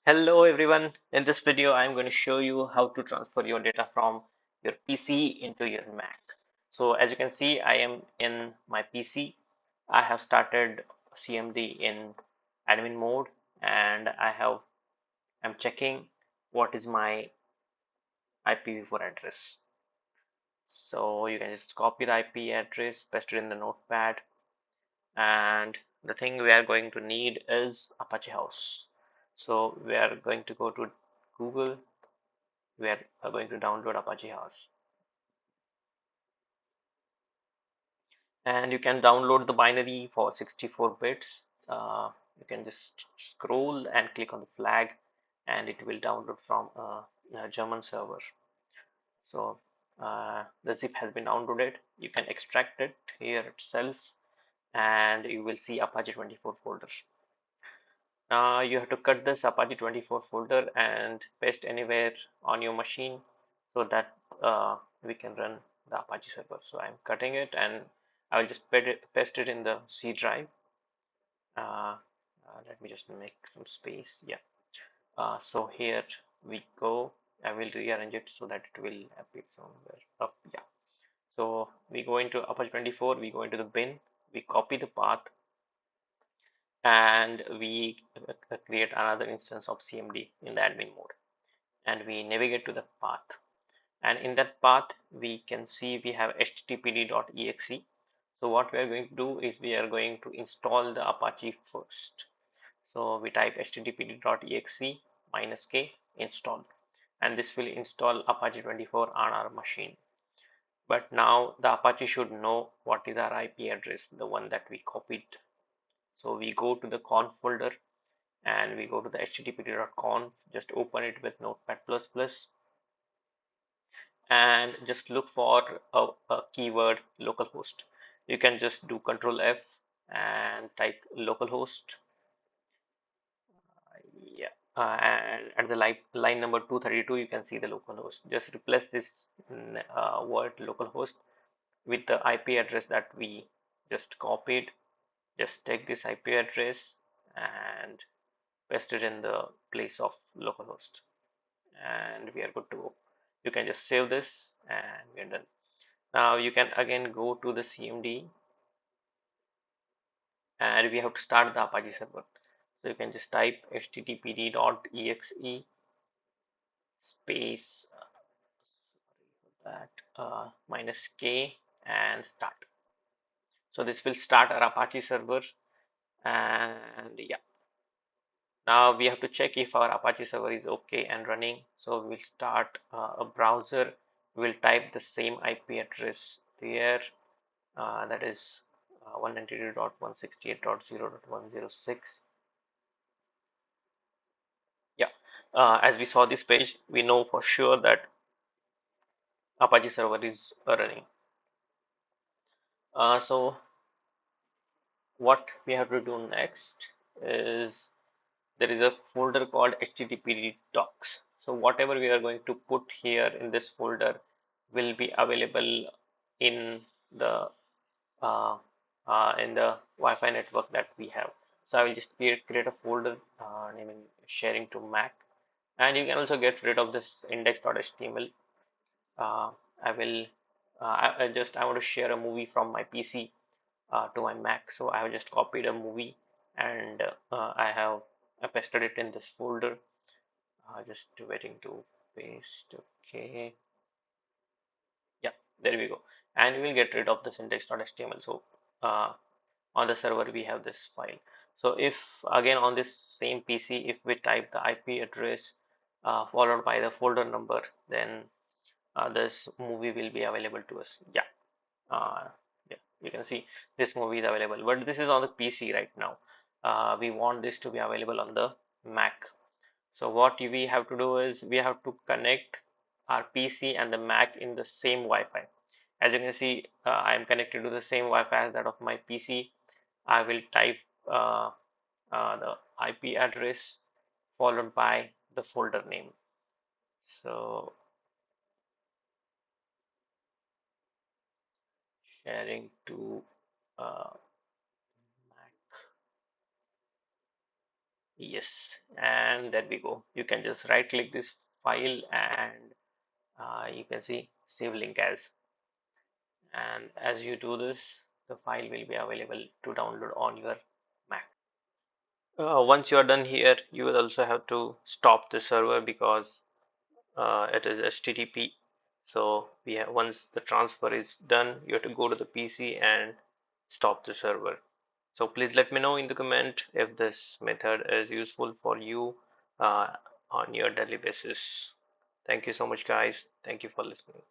Hello everyone. In this video, I'm going to show you how to transfer your data from your PC into your Mac. So as you can see, I am in my PC. I have started CMD in admin mode and I'm checking what is my IPv4 address. So you can just copy the IP address, paste it in the notepad, and the thing we are going to need is Apache House. So we are going to go to Google. We are going to download Apache Haus, and you can download the binary for 64 bits. You can just scroll and click on the flag, and it will download from a German server. So the zip has been downloaded. You can extract it here itself, and you will see Apache 24 folder. You have to cut this Apache 24 folder and paste anywhere on your machine so that we can run the Apache server. So I'm cutting it and I will just paste it in the C drive. Uh, Let me just make some space. Yeah. So here we go. I will rearrange it so that it will appear somewhere up. Yeah. So we go into Apache 24, we go into the bin, we copy the path, and we create another instance of CMD in the admin mode, and we navigate to the path, and in that path we can see we have httpd.exe. So what we are going to do is we are going to install the Apache first. So we type httpd.exe -k install, and this will install Apache 24 on our machine. But now the Apache should know what is our IP address, the one that we copied. So we go to the conf folder and we go to the httpd.conf, just open it with notepad++, and just look for a keyword localhost. You can just do Control F and type localhost. Yeah, and at the line number 232, you can see the localhost. Just replace this word localhost with the IP address that we just copied. Just take this IP address and paste it in the place of localhost, and we are good to go. You can just save this and we are done. Now you can again go to the CMD, and we have to start the Apache server. So you can just type httpd.exe space that -k and start. So this will start our Apache server, and yeah, now we have to check if our Apache server is okay and running. So we'll start a browser. We'll type the same IP address here, that is 192.168.0.106. Yeah, as we saw this page, we know for sure that Apache server is running. So what we have to do next is there is a folder called httpd docs. So whatever we are going to put here in this folder will be available in the uh, Wi-Fi network that we have. So I will just create a folder naming sharing to Mac, and you can also get rid of this index.html. uh, I will I want to share a movie from my PC to my Mac, so I have just copied a movie, and I pasted it in this folder. Just waiting to paste. Okay, yeah, there we go, and we will get rid of this index.html. So uh, on the server we have this file. So if again on this same PC, if we type the IP address followed by the folder number, then this movie will be available to us. Yeah, uh, yeah, you can see this movie is available, but this is on the PC right now. We want this to be available on the Mac. So what we have to do is we have to connect our PC and the Mac in the same Wi-Fi. As you can see, I am connected to the same Wi-Fi as that of my PC. I will type uh, the IP address followed by the folder name. So sharing to Mac. Yes, and there we go. You can just right click this file and you can see save link as. And as you do this, the file will be available to download on your Mac. Once you are done here, you will also have to stop the server because it is HTTP. So we have, once the transfer is done, you have to go to the PC and stop the server. So please let me know in the comment if this method is useful for you uh, on your daily basis. Thank you so much, guys. Thank you for listening.